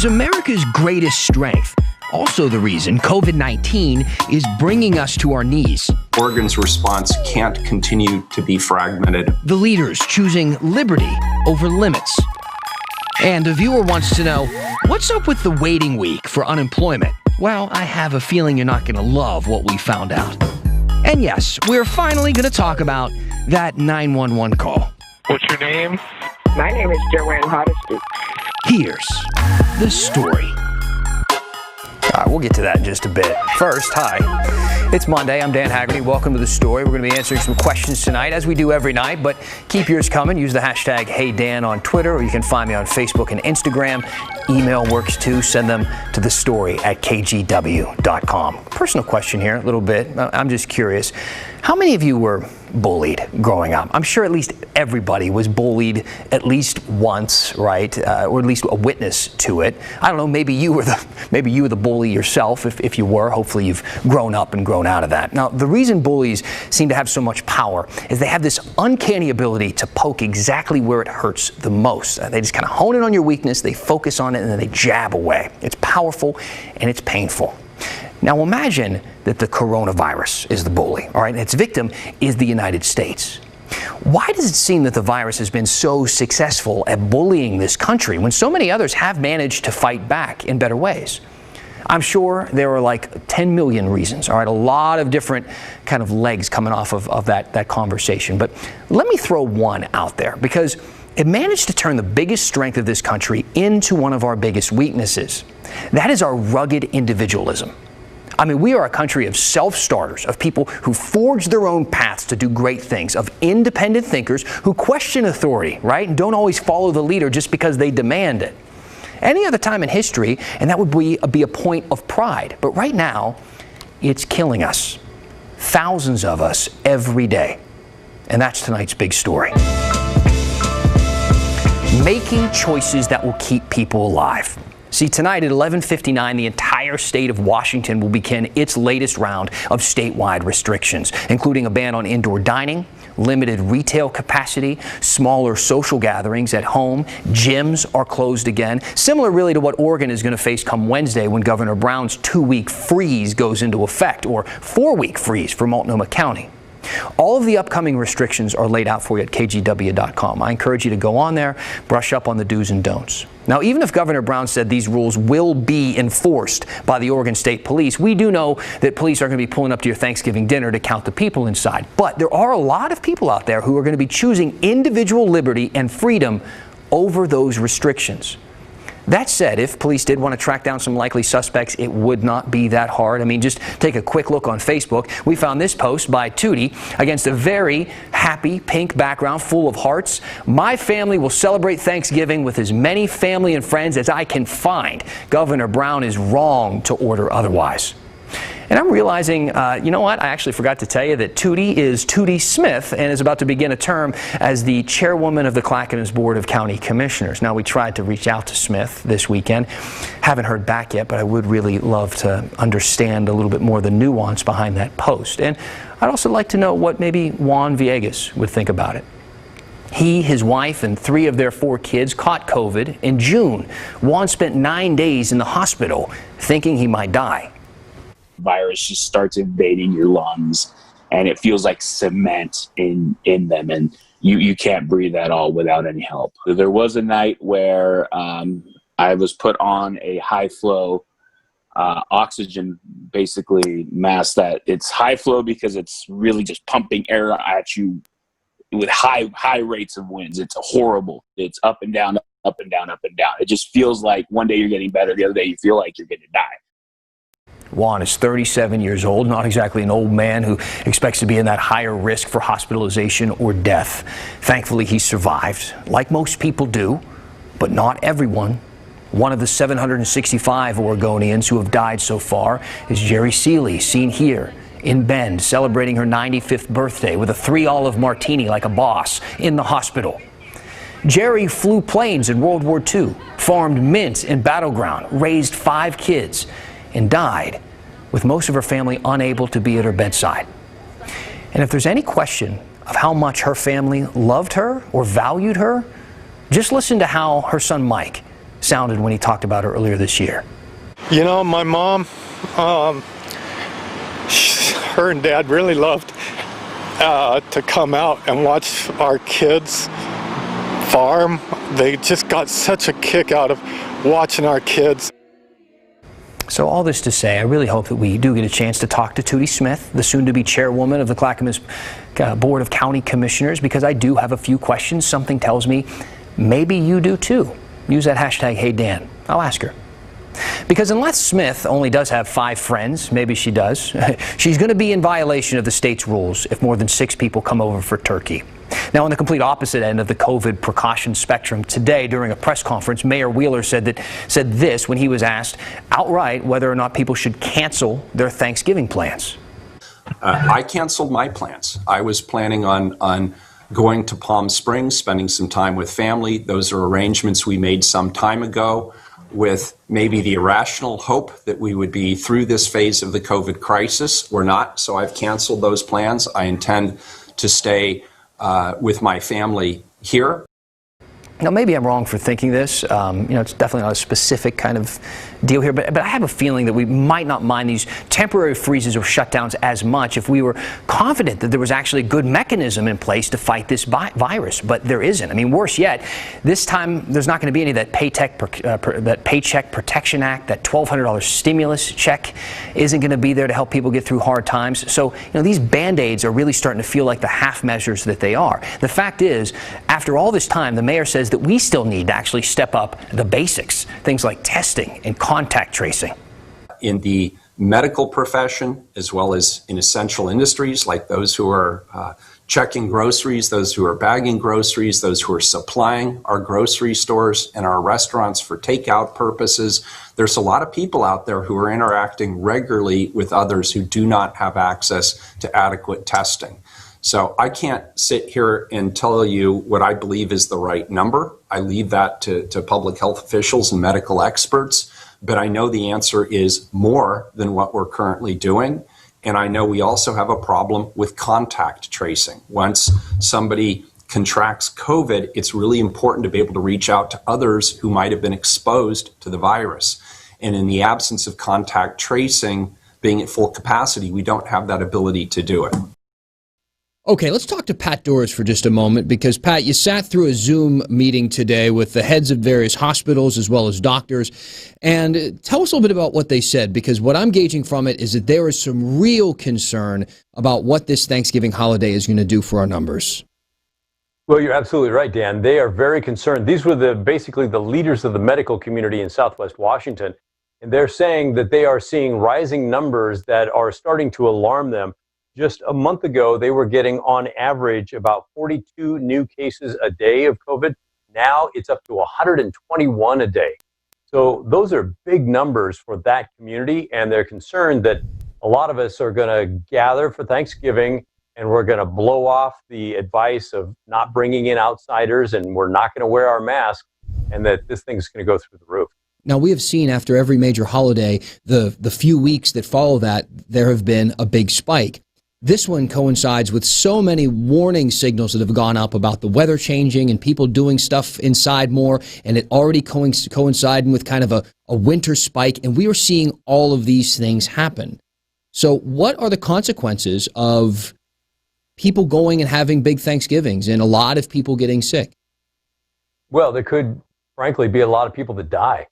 Is America's greatest strength also the reason COVID-19 is bringing us to our knees? Oregon's response can't continue to be fragmented. The leaders choosing liberty over limits. And a viewer wants to know, what's up with the waiting week for unemployment? Well, I have a feeling you're not going to love what we found out. And yes, we're finally going to talk about that 911 call. What's your name? My name is Joanne Hardesty. Here's the story. We'll get to that in just a bit. First, hi. It's Monday. I'm Dan Haggerty. Welcome to The Story. We're going to be answering some questions tonight, as we do every night, but keep yours coming. Use the hashtag HeyDan on Twitter, or you can find me on Facebook and Instagram. Email works too. Send them to thestory@kgw.com. Personal question here, a little bit. I'm just curious. How many of you were bullied growing up? I'm sure at least everybody was bullied at least once, right? Or at least a witness to it. I don't know, maybe you were the bully yourself, if you were. Hopefully you've grown up and grown out of that. Now, the reason bullies seem to have so much power is they have this uncanny ability to poke exactly where it hurts the most. They just kind of hone in on your weakness, they focus on it, and then they jab away. It's powerful and it's painful. Now imagine that the coronavirus is the bully, all right, and its victim is the United States. Why does it seem that the virus has been so successful at bullying this country when so many others have managed to fight back in better ways? I'm sure there are like 10 million reasons, all right, a lot of different kind of legs coming off of that conversation. But let me throw one out there, because it managed to turn the biggest strength of this country into one of our biggest weaknesses. That is our rugged individualism. I mean, we are a country of self-starters, of people who forge their own paths to do great things, of independent thinkers who question authority, right, and don't always follow the leader just because they demand it. Any other time in history, and that would be a point of pride. But right now, it's killing us. Thousands of us every day. And that's tonight's big story. Making choices that will keep people alive. See, tonight at 11:59, the entire state of Washington will begin its latest round of statewide restrictions, including a ban on indoor dining, limited retail capacity, smaller social gatherings at home. Gyms are closed again, similar really to what Oregon is going to face come Wednesday when Governor Brown's 2-week freeze goes into effect, or 4-week freeze for Multnomah County. All of the upcoming restrictions are laid out for you at kgw.com. I encourage you to go on there, brush up on the do's and don'ts. Now, even if Governor Brown said these rules will be enforced by the Oregon State Police, we do know that police are going to be pulling up to your Thanksgiving dinner to count the people inside. But there are a lot of people out there who are going to be choosing individual liberty and freedom over those restrictions. That said, if police did want to track down some likely suspects, it would not be that hard. I mean, just take a quick look on Facebook. We found this post by Tootie against a very happy pink background full of hearts. My family will celebrate Thanksgiving with as many family and friends as I can find. Governor Brown is wrong to order otherwise. And I'm realizing, you know what, I actually forgot to tell you that Tootie is Tootie Smith and is about to begin a term as the chairwoman of the Clackamas Board of County Commissioners. Now, we tried to reach out to Smith this weekend. Haven't heard back yet, but I would really love to understand a little bit more of the nuance behind that post. And I'd also like to know what maybe Juan Villegas would think about it. He, his wife, and 3 of their 4 kids caught COVID in June. Juan spent 9 days in the hospital thinking he might die. Virus just starts invading your lungs, and it feels like cement in them, and you can't breathe at all without any help. There was a night where I was put on a high flow oxygen basically mask. That it's high flow because it's really just pumping air at you with high rates of winds. It's horrible. It's up and down, up and down, up and down. It just feels like one day you're getting better, the other day you feel like you're going to die. Juan is 37 years old, not exactly an old man who expects to be in that higher risk for hospitalization or death. Thankfully, he survived, like most people do, but not everyone. One of the 765 Oregonians who have died so far is Jerry Seeley, seen here in Bend, celebrating her 95th birthday with a 3-olive martini like a boss in the hospital. Jerry flew planes in World War II, farmed mint in Battleground, raised 5 kids, and died with most of her family unable to be at her bedside. And if there's any question of how much her family loved her or valued her, just listen to how her son Mike sounded when he talked about it earlier this year. You know, my mom, her and Dad really loved to come out and watch our kids farm. They just got such a kick out of watching our kids. So all this to say, I really hope that we do get a chance to talk to Tootie Smith, the soon-to-be chairwoman of the Clackamas Board of County Commissioners, because I do have a few questions. Something tells me maybe you do too. Use that hashtag #HeyDan. I'll ask her. Because unless Smith only does have 5 friends, maybe she does, she's going to be in violation of the state's rules if more than 6 people come over for turkey. Now, on the complete opposite end of the COVID precaution spectrum, today during a press conference, Mayor Wheeler said this when he was asked outright whether or not people should cancel their Thanksgiving plans. I canceled my plans. I was planning on going to Palm Springs, spending some time with family. Those are arrangements we made some time ago with maybe the irrational hope that we would be through this phase of the COVID crisis. We're not, so I've canceled those plans. I intend to stay with my family here. Now, maybe I'm wrong for thinking this. It's definitely not a specific kind of deal here, but I have a feeling that we might not mind these temporary freezes or shutdowns as much if we were confident that there was actually a good mechanism in place to fight this virus, but there isn't. I mean, worse yet, this time there's not going to be any of that Paycheck Protection Act, that $1,200 stimulus check isn't going to be there to help people get through hard times. So, these Band-Aids are really starting to feel like the half measures that they are. The fact is, after all this time, the mayor says that we still need to actually step up the basics, things like testing and contact tracing. In the medical profession, as well as in essential industries like those who are checking groceries, those who are bagging groceries, those who are supplying our grocery stores and our restaurants for takeout purposes, there's a lot of people out there who are interacting regularly with others who do not have access to adequate testing. So I can't sit here and tell you what I believe is the right number. I leave that to public health officials and medical experts. But I know the answer is more than what we're currently doing. And I know we also have a problem with contact tracing. Once somebody contracts COVID, it's really important to be able to reach out to others who might have been exposed to the virus. And in the absence of contact tracing being at full capacity, we don't have that ability to do it. Okay, let's talk to Pat Doris for just a moment, because, Pat, you sat through a Zoom meeting today with the heads of various hospitals as well as doctors. And tell us a little bit about what they said, because what I'm gauging from it is that there is some real concern about what this Thanksgiving holiday is going to do for our numbers. Well, you're absolutely right, Dan. They are very concerned. These were basically the leaders of the medical community in Southwest Washington. And they're saying that they are seeing rising numbers that are starting to alarm them. Just a month ago, they were getting on average about 42 new cases a day of COVID. Now it's up to 121 a day. So those are big numbers for that community. And they're concerned that a lot of us are going to gather for Thanksgiving and we're going to blow off the advice of not bringing in outsiders, and we're not going to wear our mask, and that this thing's going to go through the roof. Now, we have seen after every major holiday, the few weeks that follow that, there have been a big spike. This one coincides with so many warning signals that have gone up about the weather changing and people doing stuff inside more, and it already coinciding with kind of a winter spike, and we are seeing all of these things happen. So what are the consequences of people going and having big Thanksgivings and a lot of people getting sick? Well, there could, frankly, be a lot of people that die.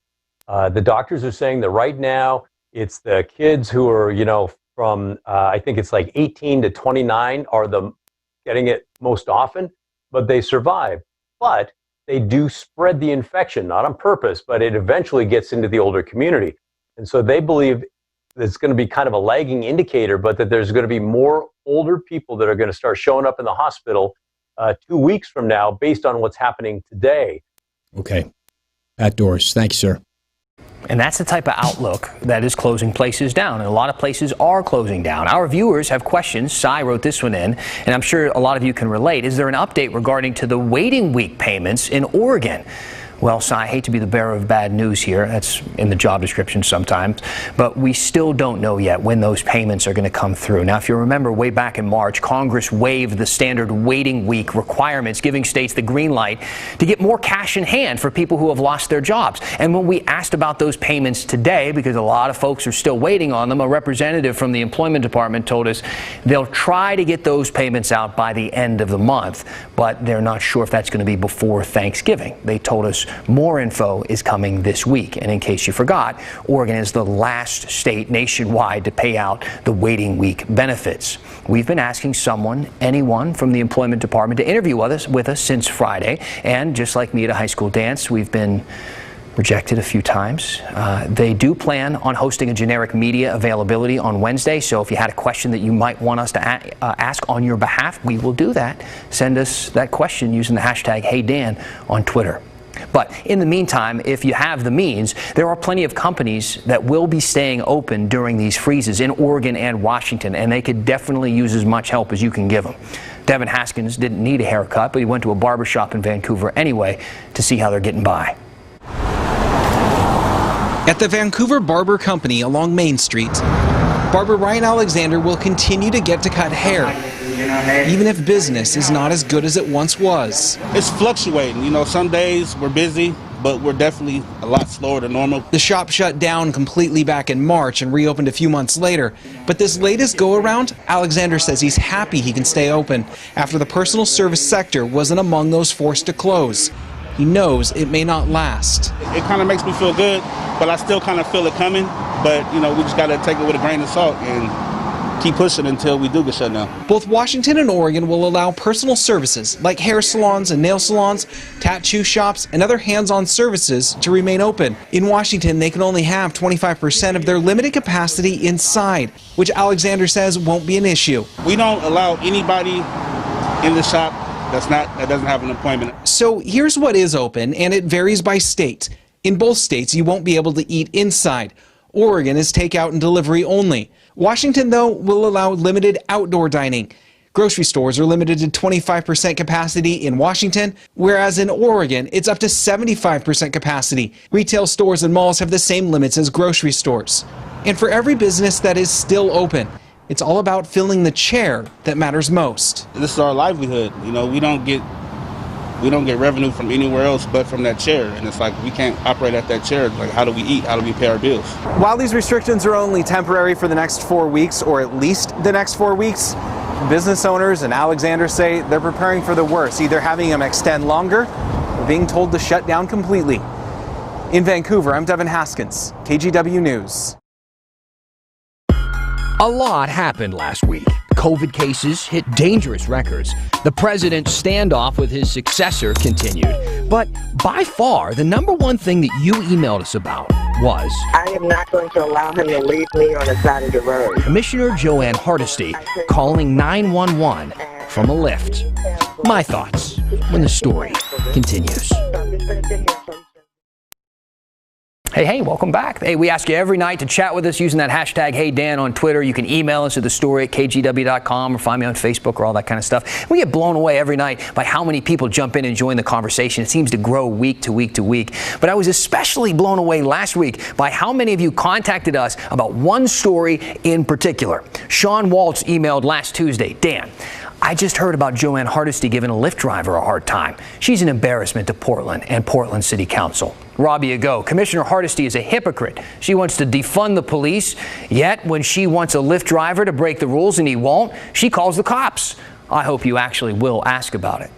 The doctors are saying that right now it's the kids who are, from I think it's like 18 to 29 are getting it most often, but they survive. But they do spread the infection, not on purpose, but it eventually gets into the older community. And so they believe it's going to be kind of a lagging indicator, but that there's going to be more older people that are going to start showing up in the hospital 2 weeks from now based on what's happening today. Okay. Pat Doris, thank you, sir. And that's the type of outlook that is closing places down. And a lot of places are closing down. Our viewers have questions. Cy wrote this one in, and I'm sure a lot of you can relate. Is there an update regarding to the waiting week payments in Oregon? Well, Si, I hate to be the bearer of bad news here. That's in the job description sometimes. But we still don't know yet when those payments are going to come through. Now, if you remember way back in March, Congress waived the standard waiting week requirements, giving states the green light to get more cash in hand for people who have lost their jobs. And when we asked about those payments today, because a lot of folks are still waiting on them, a representative from the Employment Department told us they'll try to get those payments out by the end of the month, but they're not sure if that's going to be before Thanksgiving. They told us more info is coming this week. And in case you forgot, Oregon is the last state nationwide to pay out the waiting week benefits. We've been asking anyone from the Employment Department to interview with us since Friday. And just like me at a high school dance, we've been rejected a few times. They do plan on hosting a generic media availability on Wednesday, so if you had a question that you might want us to ask on your behalf, we will do that. Send us that question using the hashtag HeyDan on Twitter. But in the meantime, if you have the means, there are plenty of companies that will be staying open during these freezes in Oregon and Washington, and they could definitely use as much help as you can give them. Devin Haskins didn't need a haircut, but he went to a barbershop in Vancouver anyway to see how they're getting by. At the Vancouver Barber Company along Main Street, barber Ryan Alexander will continue to get to cut hair, even if business is not as good as it once was. It's fluctuating. You know, some days we're busy, but we're definitely a lot slower than normal. The shop shut down completely back in March and reopened a few months later. But this latest go-around, Alexander says he's happy he can stay open after the personal service sector wasn't among those forced to close. He knows it may not last. It kind of makes me feel good, but I still kind of feel it coming. But, you know, we just got to take it with a grain of salt and keep pushing until we do get shut down. Both Washington and Oregon will allow personal services like hair salons and nail salons, tattoo shops, and other hands-on services to remain open. In Washington, they can only have 25% of their limited capacity inside, which Alexander says won't be an issue. We don't allow anybody in the shop that doesn't have an appointment. So here's what is open, and it varies by state. In both states, you won't be able to eat inside. Oregon is takeout and delivery only. Washington, though, will allow limited outdoor dining. Grocery stores are limited to 25% capacity in Washington, whereas in Oregon, it's up to 75% capacity. Retail stores and malls have the same limits as grocery stores. And for every business that is still open, it's all about filling the chair that matters most. This is our livelihood. You know, we don't get revenue from anywhere else but from that chair. And it's like, we can't operate at that chair. Like, how do we eat? How do we pay our bills? While these restrictions are only temporary for the next 4 weeks, or at least the next 4 weeks, business owners and Alexander say they're preparing for the worst, either having them extend longer or being told to shut down completely. In Vancouver, I'm Devin Haskins, KGW News. A lot happened last week. COVID cases hit dangerous records. The president's standoff with his successor continued. But by far, the number one thing that you emailed us about was... I am not going to allow him to leave me on the side of the road. Commissioner Joanne Hardesty calling 911 from a lift. My thoughts when the story continues. Hey, welcome back. Hey, we ask you every night to chat with us using that hashtag HeyDan on Twitter. You can email us at thestory@kgw.com or find me on Facebook or all that kind of stuff. We get blown away every night by how many people jump in and join the conversation. It seems to grow week to week to week. But I was especially blown away last week by how many of you contacted us about one story in particular. Sean Waltz emailed last Tuesday, Dan, I just heard about Joanne Hardesty giving a Lyft driver a hard time. She's an embarrassment to Portland and Portland City Council. Robbie Ago, Commissioner Hardesty is a hypocrite. She wants to defund the police, yet when she wants a Lyft driver to break the rules and he won't, she calls the cops. I hope you actually will ask about it.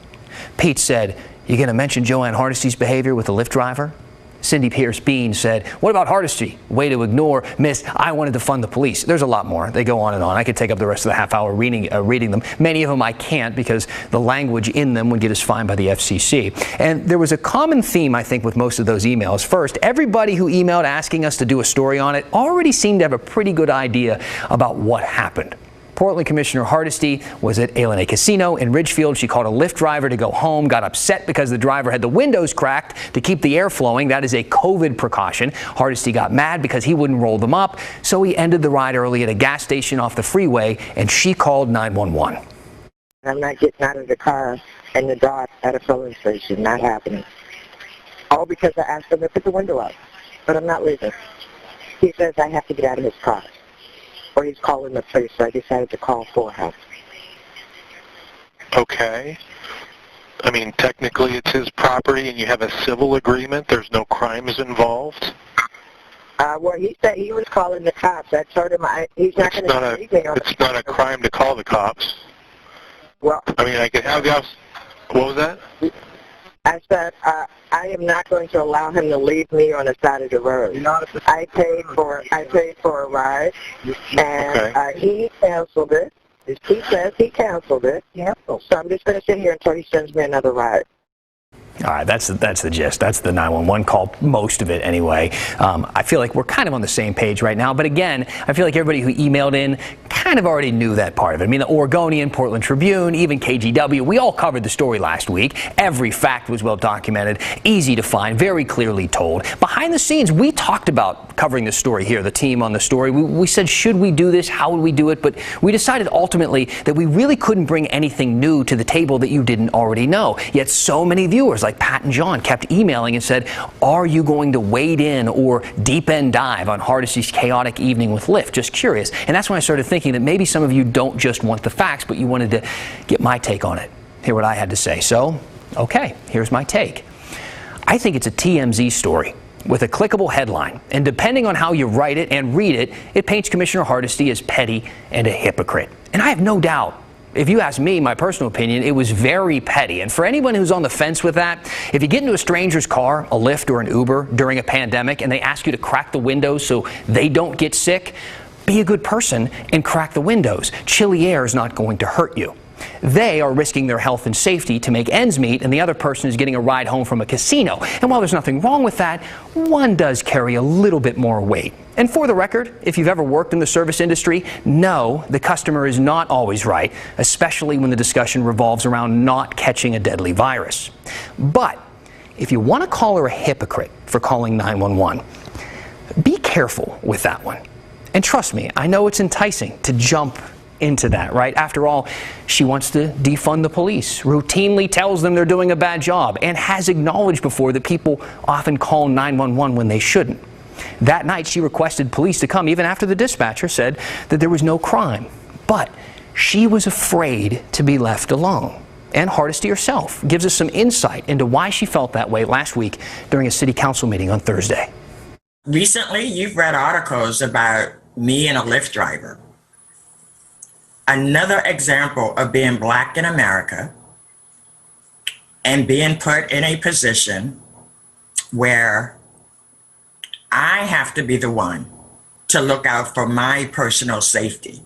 Pete said, you going to mention Joanne Hardesty's behavior with the Lyft driver? Cindy Pierce Bean said, what about Hardesty? Way to ignore Miss I wanted to fund the police. There's a lot more. They go on and on. I could take up the rest of the half hour reading them. Many of them I can't because the language in them would get us fined by the FCC. And there was a common theme, I think, with most of those emails. First, everybody who emailed asking us to do a story on it already seemed to have a pretty good idea about what happened. Portland Commissioner Hardesty was at A Casino in Ridgefield. She called a Lyft driver to go home, got upset because the driver had the windows cracked to keep the air flowing. That is a COVID precaution. Hardesty got mad because he wouldn't roll them up, so he ended the ride early at a gas station off the freeway, and she called 911. I'm not getting out of the car and the dog at a filling station. Not happening. All because I asked him to put the window up. But I'm not leaving. He says I have to get out of his car. Or he's calling the police, so I decided to call for him. Okay. I mean, technically it's his property and you have a civil agreement. There's no crimes involved. Well, he said he was calling the cops. I told him he's not going to leave me on It's not a crime to call the cops. Well, I mean, I could have the officer. What was that? I said, I am not going to allow him to leave me on the side of the road. I paid for a ride, and he canceled it. He says he canceled it. So I'm just going to sit here until he sends me another ride. All right, that's the gist. That's the 911 call, most of it anyway. I feel like we're kind of on the same page right now. But again, I feel like everybody who emailed in kind of already knew that part of it. I mean, the Oregonian, Portland Tribune, even KGW, we all covered the story last week. Every fact was well documented, easy to find, very clearly told. Behind the scenes, we talked about covering this story here, the team on the story. We said, should we do this? How would we do it? But we decided ultimately that we really couldn't bring anything new to the table that you didn't already know. Yet so many viewers like Pat and John kept emailing and said, are you going to wade in or deep end dive on Hardesty's chaotic evening with Lyft? Just curious. And that's when I started thinking that maybe some of you don't just want the facts, but you wanted to get my take on it, hear what I had to say. So, okay, here's my take. I think it's a TMZ story with a clickable headline. And depending on how you write it and read it, it paints Commissioner Hardesty as petty and a hypocrite. And I have no doubt, if you ask me, my personal opinion, it was very petty. And for anyone who's on the fence with that, if you get into a stranger's car, a Lyft or an Uber during a pandemic, and they ask you to crack the windows so they don't get sick, be a good person and crack the windows. Chilly air is not going to hurt you. They are risking their health and safety to make ends meet, and the other person is getting a ride home from a casino. And while there's nothing wrong with that, one does carry a little bit more weight. And for the record, if you've ever worked in the service industry, know the customer is not always right, especially when the discussion revolves around not catching a deadly virus. But if you want to call her a hypocrite for calling 911, be careful with that one. And trust me, I know it's enticing to jump into that, right? After all, she wants to defund the police, routinely tells them they're doing a bad job, and has acknowledged before that people often call 911 when they shouldn't. That night, she requested police to come, even after the dispatcher said that there was no crime. But she was afraid to be left alone. And Hardesty herself gives us some insight into why she felt that way last week during a city council meeting on Thursday. Recently, you've read articles about me and a Lyft driver. Another example of being black in America and being put in a position where I have to be the one to look out for my personal safety.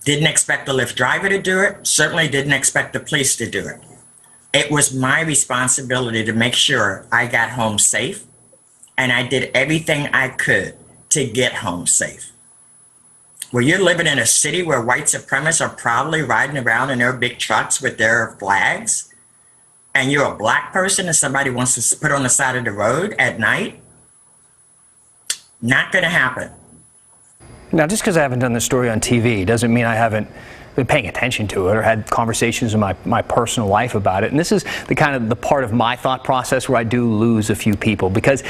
Didn't expect the Lyft driver to do it, certainly didn't expect the police to do it. It was my responsibility to make sure I got home safe, and I did everything I could to get home safe. Where you're living in a city where white supremacists are proudly riding around in their big trucks with their flags, and you're a black person and somebody wants to put on the side of the road at night, not going to happen. Now, just because I haven't done this story on TV doesn't mean I haven't been paying attention to it or had conversations in my personal life about it. And this is the part of my thought process where I do lose a few people, because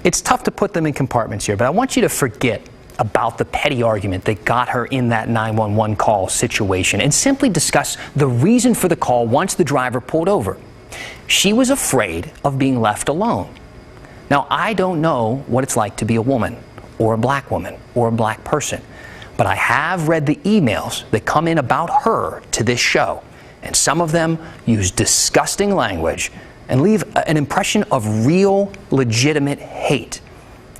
it's tough to put them in compartments here. But I want you to forget about the petty argument that got her in that 911 call situation and simply discuss the reason for the call once the driver pulled over. She was afraid of being left alone. Now, I don't know what it's like to be a woman or a black woman or a black person, but I have read the emails that come in about her to this show, and some of them use disgusting language and leave an impression of real, legitimate hate.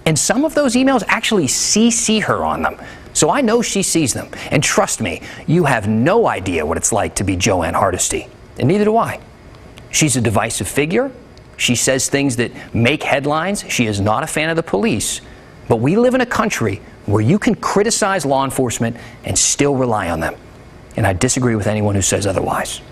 And some of those emails actually CC her on them. So I know she sees them. And trust me, you have no idea what it's like to be Joanne Hardesty. And neither do I. She's a divisive figure. She says things that make headlines. She is not a fan of the police. But we live in a country where you can criticize law enforcement and still rely on them. And I disagree with anyone who says otherwise.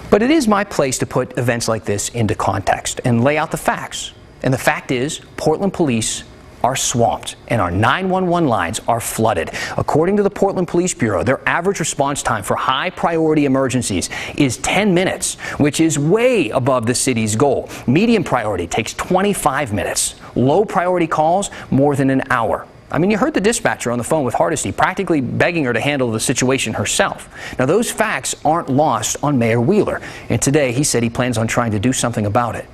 But it is my place to put events like this into context and lay out the facts. And the fact is, Portland police are swamped and our 911 lines are flooded. According to the Portland Police Bureau, their average response time for high priority emergencies is 10 minutes, which is way above the city's goal. Medium priority takes 25 minutes. Low priority calls more than an hour. I mean, you heard the dispatcher on the phone with Hardesty practically begging her to handle the situation herself. Now, those facts aren't lost on Mayor Wheeler, and today he said he plans on trying to do something about it.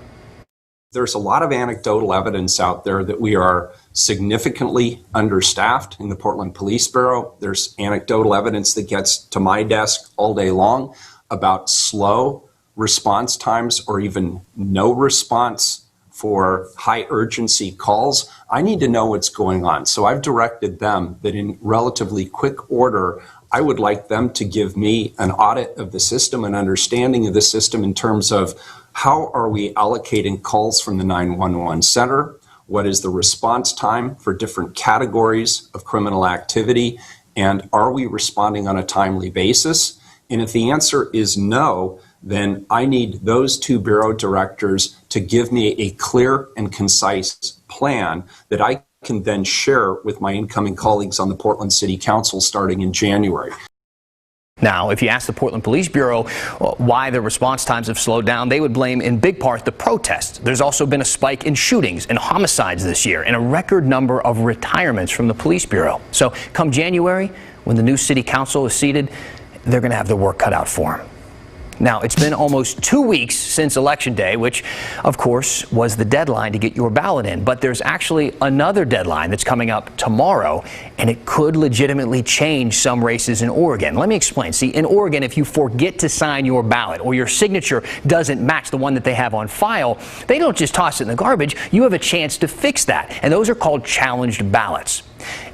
There's a lot of anecdotal evidence out there that we are significantly understaffed in the Portland Police Bureau. There's anecdotal evidence that gets to my desk all day long about slow response times or even no response for high urgency calls. I need to know what's going on. So I've directed them that in relatively quick order, I would like them to give me an audit of the system, an understanding of the system in terms of how are we allocating calls from the 911 center? What is the response time for different categories of criminal activity? And are we responding on a timely basis? And if the answer is no, then I need those two bureau directors to give me a clear and concise plan that I can then share with my incoming colleagues on the Portland City Council starting in January. Now, if you ask the Portland Police Bureau why their response times have slowed down, they would blame in big part the protests. There's also been a spike in shootings and homicides this year and a record number of retirements from the Police Bureau. So come January, when the new city council is seated, they're going to have their work cut out for them. Now, it's been almost 2 weeks since Election Day, which, of course, was the deadline to get your ballot in. But there's actually another deadline that's coming up tomorrow, and it could legitimately change some races in Oregon. Let me explain. See, in Oregon, if you forget to sign your ballot or your signature doesn't match the one that they have on file, they don't just toss it in the garbage. You have a chance to fix that, and those are called challenged ballots.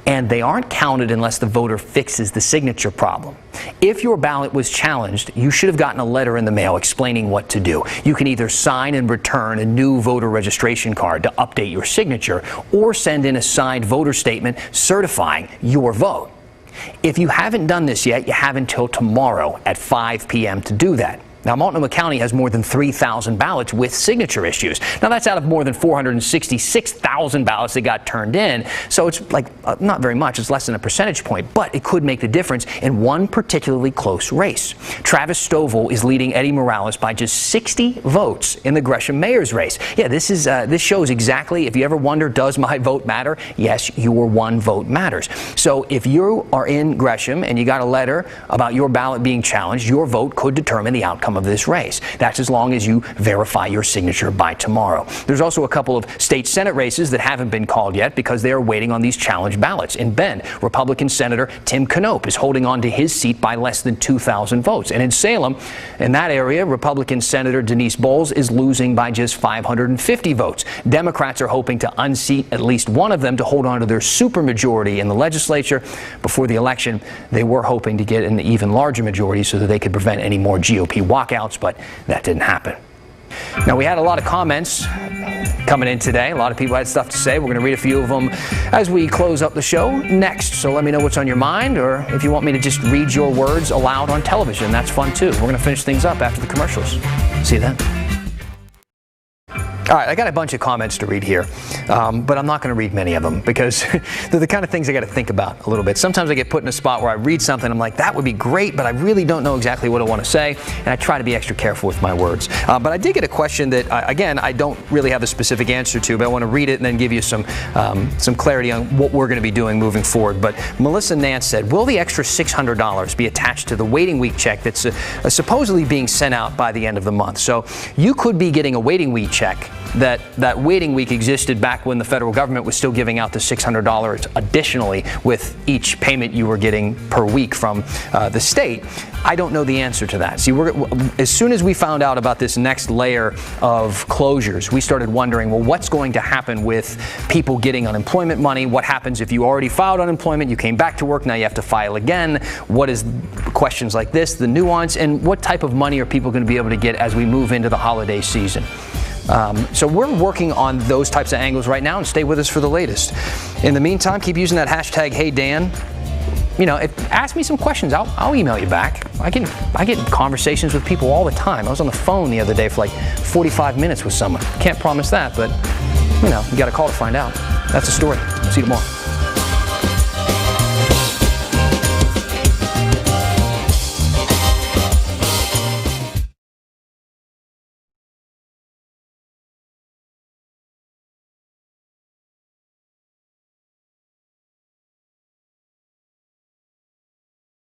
And they aren't counted unless the voter fixes the signature problem. If your ballot was challenged, you should have gotten a letter in the mail explaining what to do. You can either sign and return a new voter registration card to update your signature, or send in a signed voter statement certifying your vote. If you haven't done this yet, you have until tomorrow at 5 p.m. to do that. Now, Multnomah County has more than 3,000 ballots with signature issues. Now, that's out of more than 466,000 ballots that got turned in. So it's like not very much. It's less than a percentage point, but it could make the difference in one particularly close race. Travis Stovall is leading Eddie Morales by just 60 votes in the Gresham mayor's race. Yeah, this shows exactly, if you ever wonder, does my vote matter? Yes, your one vote matters. So if you are in Gresham and you got a letter about your ballot being challenged, your vote could determine the outcome of this race. That's as long as you verify your signature by tomorrow. There's also a couple of state Senate races that haven't been called yet because they are waiting on these challenge ballots. In Bend, Republican Senator Tim Knopp is holding on to his seat by less than 2,000 votes. And in Salem, in that area, Republican Senator Denise Bowles is losing by just 550 votes. Democrats are hoping to unseat at least one of them to hold on to their supermajority in the legislature. Before the election, they were hoping to get an even larger majority so that they could prevent any more GOP walkouts, but that didn't happen. Now, we had a lot of comments coming in today. A lot of people had stuff to say. We're going to read a few of them as we close up the show next. So let me know what's on your mind, or if you want me to just read your words aloud on television, that's fun too. We're going to finish things up after the commercials. See you then. All right, I got a bunch of comments to read here, but I'm not going to read many of them because they're the kind of things I got to think about a little bit. Sometimes I get put in a spot where I read something, I'm like, that would be great, but I really don't know exactly what I want to say, and I try to be extra careful with my words. But I did get a question that, again, I don't really have a specific answer to, but I want to read it and then give you some clarity on what we're going to be doing moving forward. But Melissa Nance said, will the extra $600 be attached to the waiting week check that's supposedly being sent out by the end of the month? So you could be getting a waiting week check. That waiting week existed back when the federal government was still giving out the $600 additionally with each payment you were getting per week from the state. I don't know the answer to that. See, as soon as we found out about this next layer of closures, we started wondering, well, what's going to happen with people getting unemployment money? What happens if you already filed unemployment, you came back to work, now you have to file again? What is questions like this, the nuance, and what type of money are people going to be able to get as we move into the holiday season? So we're working on those types of angles right now, and stay with us for the latest. In the meantime, keep using that hashtag HeyDan. You know, ask me some questions. I'll email you back. I get conversations with people all the time. I was on the phone the other day for like 45 minutes with someone. Can't promise that, but You know, you got to call to find out. That's the story. See you tomorrow.